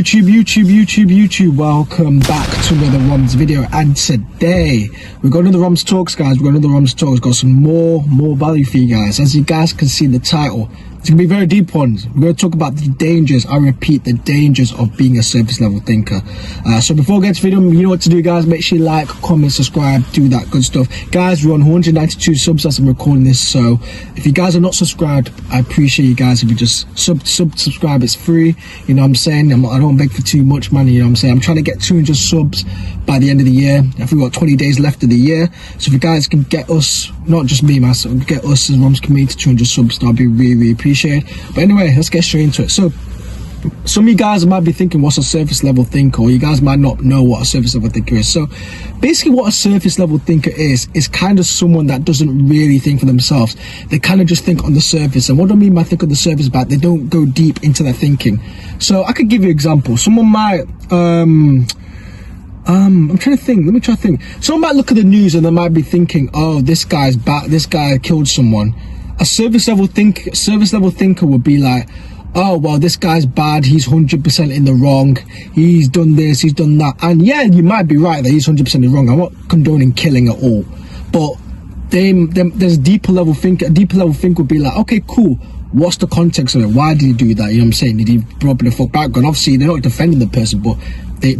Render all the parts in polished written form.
YouTube, welcome back to another Roms video. And today we're going to the Roms Talks, guys. We're going to the Roms Talks. Got some more value for you guys. As you guys can see in the title, it's going to be very deep ones. We're going to talk about the dangers, I repeat, the dangers of being a surface level thinker. So before we get to the video, you know what to do, guys. Make sure you like, comment, subscribe, do that good stuff. Guys, we're on 192 subs as I'm recording this. So if you guys are not subscribed, I appreciate you guys if you just subscribe. It's free. You know what I'm saying? I don't beg for too much money. You know what I'm saying? I'm trying to get 200 subs by the end of the year. I think we've got 20 days left of the year. So if you guys can get us, not just me, myself, get us as Roms community to 200 subs, that'll be really appreciated. But anyway, let's get straight into it. So some of you guys might be thinking, what's a surface level thinker? Or you guys might not know what a surface level thinker is. So basically what a surface level thinker is kind of someone that doesn't really think for themselves. They kind of just think on the surface. And what do I mean by think on the surface? But they don't go deep into their thinking. So I could give you an example. Someone might I'm trying to think. Let me try to think. Someone might look at the news and they might be thinking, oh, this guy's bad, this guy killed someone. A surface level thinker would be like, oh, well, this guy's bad, he's 100% in the wrong, he's done this, he's done that. And yeah, you might be right that he's 100% in the wrong. I'm not condoning killing at all. But there's a deeper level thinker. A deeper level thinker would be like, okay, cool, what's the context of it? Why did he do that? You know what I'm saying? Did he rob the fuck background? Obviously, they're not defending the person, but they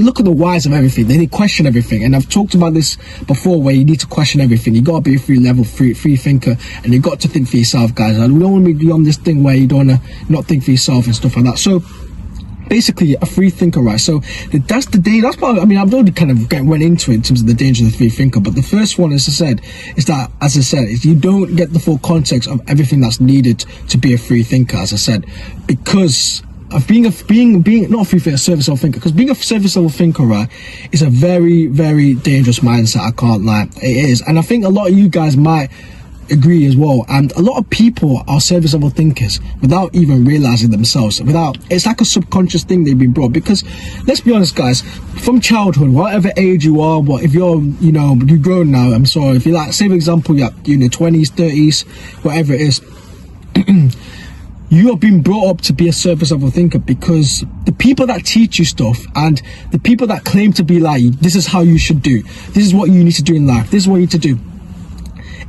look at the whys of everything. They question everything. And I've talked about this before, where you need to question everything. You got to be a free thinker, and you got to think for yourself, guys. I don't want to be on this thing where you don't want to not think for yourself and stuff like that. So basically, a free thinker, right? So that's the danger. That's part. I mean, I've already kind of went into it in terms of the danger of the free thinker. But the first one, as I said, is you don't get the full context of everything that's needed to be a free thinker. As I said, because of being not a free thinker, a surface level thinker. Because being a surface level thinker, right, is a very, very dangerous mindset. I can't lie, it is. And I think a lot of you guys might agree as well. And a lot of people are surface level thinkers without even realizing themselves. It's like a subconscious thing they've been brought. Because let's be honest, guys, from childhood, whatever age you are, if you're, you're grown now, I'm sorry, if you're like, say for example, you're in your 20s, 30s, whatever it is, you have been brought up to be a surface level thinker, because the people that teach you stuff and the people that claim to be like, this is how you should do, this is what you need to do in life, this is what you need to do,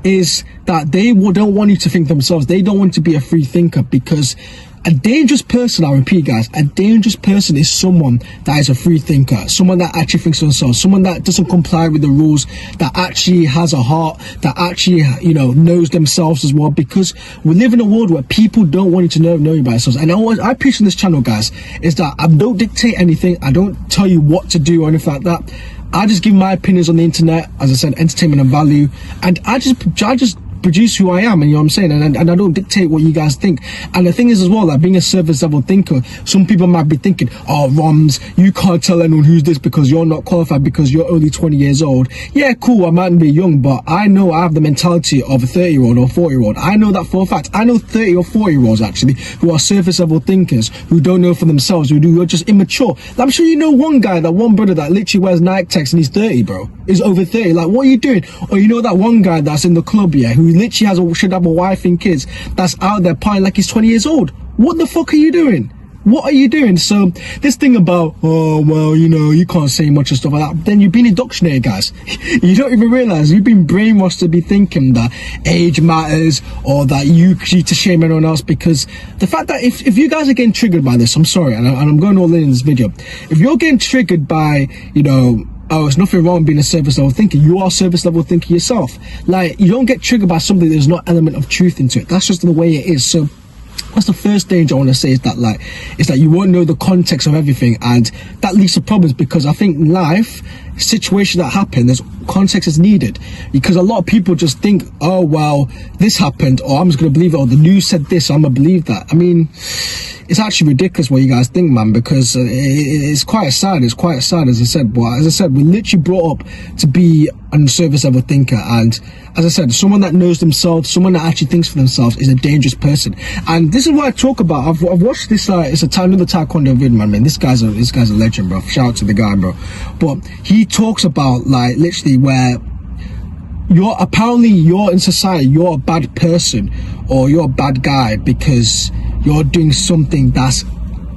is that they don't want you to think themselves. They don't want to be a free thinker. Because a dangerous person, I repeat, guys, a dangerous person is someone that is a free thinker, someone that actually thinks for themselves, someone that doesn't comply with the rules, that actually has a heart, that actually, knows themselves as well. Because we live in a world where people don't want you to know you by yourselves. And I preach on this channel, guys, is that I don't dictate anything. I don't tell you what to do or anything like that. I just give my opinions on the internet, as I said, entertainment and value, and I just produce who I am, and you know what I'm saying, and I don't dictate what you guys think. And the thing is as well, like being a surface level thinker, some people might be thinking, oh, Roms, you can't tell anyone who's this because you're not qualified, because you're only 20 years old. Yeah, cool, I might be young, but I know I have the mentality of a 30-year-old or 40-year-old. I know that for a fact. I know 30 or 40-year-olds actually who are surface level thinkers, who don't know for themselves, who are just immature. Like, I'm sure you know one brother that literally wears Nike Techs and he's 30, bro. He's over 30. Like, what are you doing? Or you know that one guy that's in the club, yeah, who literally should have a wife and kids, that's out there partying like he's 20 years old. What the fuck are you doing? What are you doing? So this thing about, oh, well, you can't say much and stuff like that, then you've been indoctrinated, guys. You don't even realize you've been brainwashed to be thinking that age matters, or that you need to shame everyone else. Because the fact that if you guys are getting triggered by this, I'm sorry, and I'm going all in this video, if you're getting triggered by, oh, it's nothing wrong with being a surface level thinker, you are a surface level thinker yourself. Like, you don't get triggered by something there's not element of truth into it. That's just the way it is. So that's the first danger I want to say, is that you won't know the context of everything, and that leads to problems. Because I think life, situations that happen, there's context is needed. Because a lot of people just think, oh, well, this happened, or I'm just going to believe it, or the news said this, so I'm going to believe that. I mean, it's actually ridiculous what you guys think, man, because it's quite sad. It's quite sad, as I said. But as I said, we're literally brought up to be a surface level thinker. And as I said, someone that knows themselves, someone that actually thinks for themselves, is a dangerous person. And this is what I talk about. I've watched this. It's another Taekwondo video, man. This guy's a legend, bro. Shout out to the guy, bro. But he talks about, like, literally where you're in society, you're a bad person, or you're a bad guy because you're doing something that's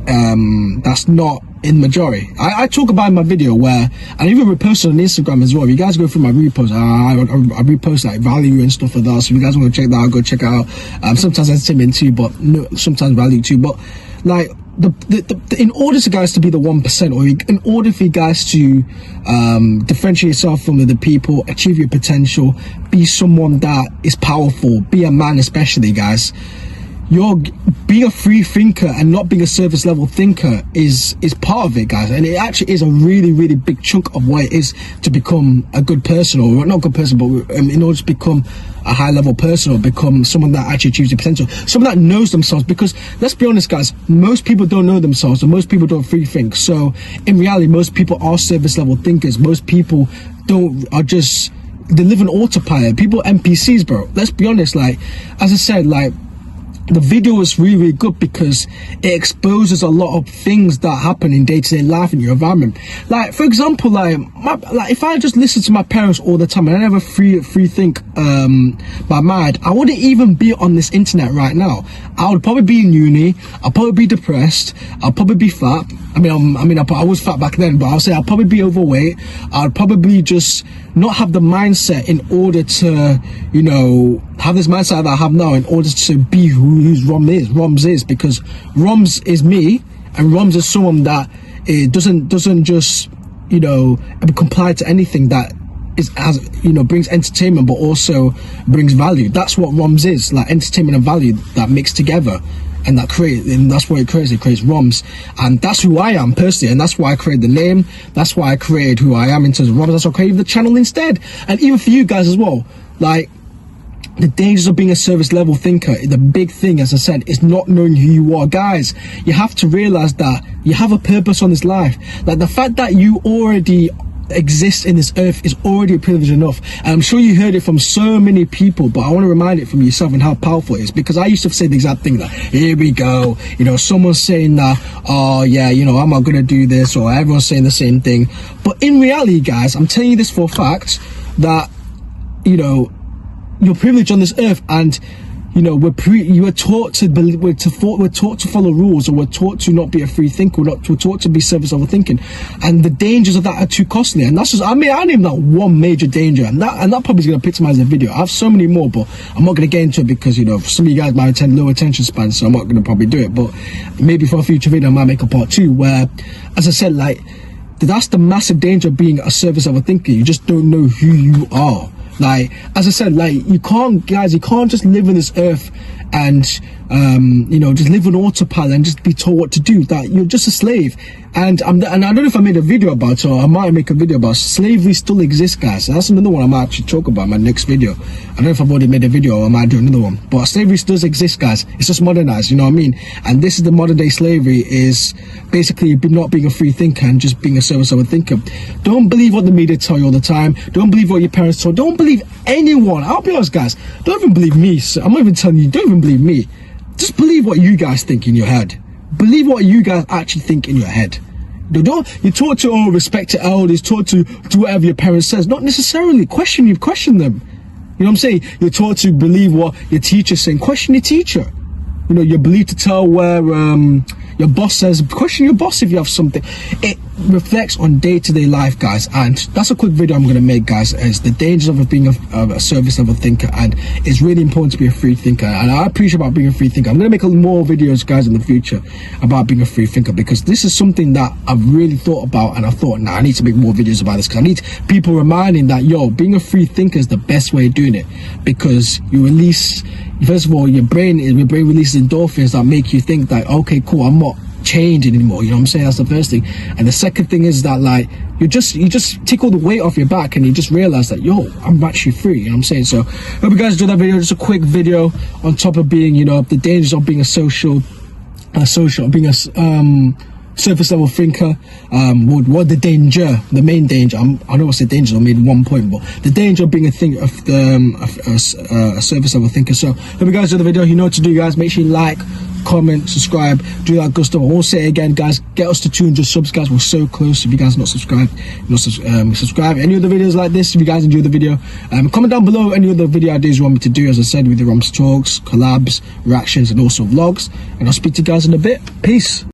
that's not in majority. I talk about in my video where, and even repost on Instagram as well. If you guys go through my repost, I repost like value and stuff like that. So if you guys want to check that out, go check it out. Sometimes entertainment too, but no, sometimes value too. But like in order to guys to be the 1%, or in order for you guys to differentiate yourself from the people, achieve your potential, be someone that is powerful, be a man especially, guys, you're being a free thinker and not being a surface level thinker is part of it, guys. And it actually is a really big chunk of what it is to become a good person, or not a good person, but in order to become a high level person, or become someone that actually achieves their potential, someone that knows themselves. Because let's be honest, guys, most people don't know themselves, and most people don't free think. So in reality, most people are surface level thinkers. Most people they live on autopilot. People are NPCs, bro. Let's be honest. Like, as I said, like, the video is really good because it exposes a lot of things that happen in day-to-day life in your environment. Like, for example, like if I just listen to my parents all the time and I never free think my mind, I wouldn't even be on this internet right now. I would probably be in uni. I'll probably be depressed. I'll probably be fat. I was fat back then, but I'll say I'll probably be overweight. I'd probably just not have the mindset in order to, you know, have this mindset that I have now in order to be who Roms is, because Roms is me, and Roms is someone that doesn't just, you know, comply to anything that brings entertainment but also brings value. That's what Roms is, like entertainment and value that mix together. And that's what it creates. It creates Roms, and that's who I am personally, and that's why I created the name. That's why I created who I am in terms of Roms. That's why I created the channel instead. And even for you guys as well, like, the dangers of being a service level thinker, the big thing, as I said, is not knowing who you are. Guys, you have to realize that you have a purpose on this life. Like, the fact that you already exist in this earth is already a privilege enough. And I'm sure you heard it from so many people, but I want to remind it from yourself and how powerful it is, because I used to say the exact thing, that here we go, you know, someone's saying that, oh yeah, you know, I'm not gonna do this, or everyone's saying the same thing. But in reality, guys, I'm telling you this for a fact, that, you know, you're privileged on this earth, and you know, we're taught to believe, we're taught to follow rules, or we're taught to not be a free thinker, we're taught to be surface level thinking, and the dangers of that are too costly. And that's just, I name that one major danger, and that probably is going to epitomize the video. I have so many more, but I'm not going to get into it because, you know, some of you guys might low attention span, so I'm not going to probably do it. But maybe for a future video I might make a part 2 where, as I said, like, that's the massive danger of being a surface level thinker. You just don't know who you are. Like, as I said, like, you can't just live on this earth and you know, just live on autopilot and just be told what to do. That you're just a slave. And I don't know if I made a video about it, or I might make a video about slavery still exists, guys. So that's another one I might actually talk about in my next video. I don't know if I've already made a video, or I might do another one. But slavery still exists, guys. It's just modernized, you know what I mean? And this is the modern day slavery, is basically not being a free thinker and just being a service level thinker. Don't believe what the media tell you all the time. Don't believe what your parents tell you. Don't believe anyone. I'll be honest, guys. Don't even believe me. So I'm not even telling you. Don't even believe me. Just believe what you guys think in your head. Believe what you guys actually think in your head. You're taught to respect your elders, taught to do whatever your parents says. Not necessarily. Question them. You know what I'm saying? You're taught to believe what your teacher's saying. Question your teacher. You know, you're believed to tell where your boss says. Question your boss if you have something. It reflects on day-to-day life, guys. And that's a quick video I'm going to make, guys, is the dangers of being a service level thinker. And it's really important to be a free thinker, and I appreciate about being a free thinker. I'm going to make more videos, guys, in the future about being a free thinker, because this is something that I've really thought about, and I thought, nah, I need to make more videos about this, because I need people reminding that, yo, being a free thinker is the best way of doing it, because you release, first of all, your brain releases endorphins that make you think that, okay, cool, I'm not changing anymore. You know what I'm saying? That's the first thing. And the second thing is that, like, you just take all the weight off your back, and you just realize that, yo, I'm actually free. You know what I'm saying? So hope you guys enjoyed that video. Just a quick video on top of being, you know, the dangers of being a surface level thinker. What the danger, the main danger, I know I said danger, I made one point, but the danger of being a surface level thinker. So hope you guys enjoyed the video. You know what to do, guys. Make sure you like, comment, subscribe, do that good stuff. I won't say it again, guys. Get us to 200 subs, guys. We're so close. If you guys are not subscribed, subscribe. Any other videos like this, if you guys enjoy the video, comment down below any other video ideas you want me to do, as I said, with the Roms Talks, collabs, reactions, and also vlogs. And I'll speak to you guys in a bit. Peace.